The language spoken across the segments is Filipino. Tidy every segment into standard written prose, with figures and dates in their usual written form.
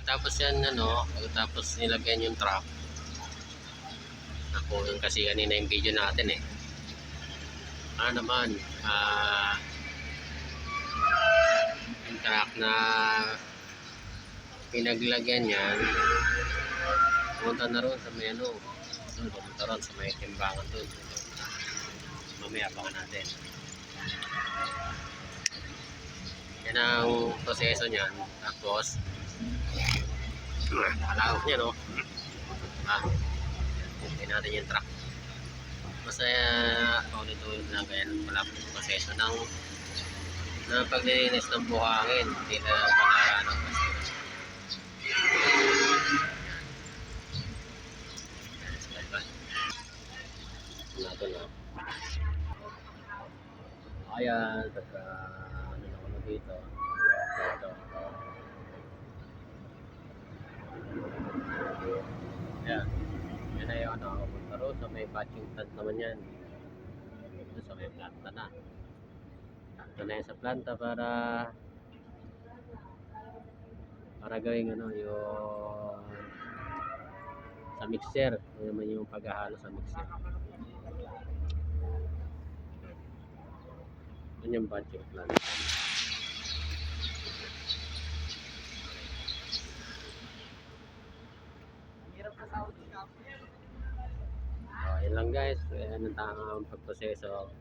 Tapos yan, ano, pagkatapos nilagyan yung truck, nakuha kasi kanina yung video natin eh. Naman, yung truck na pinaglagyan yan, pumunta na ron sa may ano, pumunta ron sa may timbangan doon. Mamaya abangan natin. Yan ang proseso niyan. Tapos alawak niya, no? Hindi natin yung truck. Masaya ulit-ulit na ganyan pala yung proseso ng paglilinis ng buhangin. Hindi na pala ng natin na. Ayan, pagka ano na ako dito. Ito. Ayan. Yan na yung ano, punta ro sa may batching plant naman yan. Ito sa may planta na. Ito na yan sa planta para gawing ano, yung sa mixer. Ito naman yung paghahalo sa mixer. Yan yung batching plant. Yan lang guys, yan ang tamang pagproseso.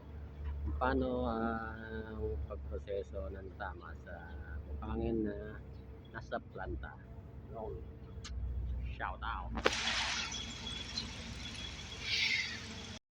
Paano ang pagproseso ng tama sa buhangin na nasa planta. Shout out!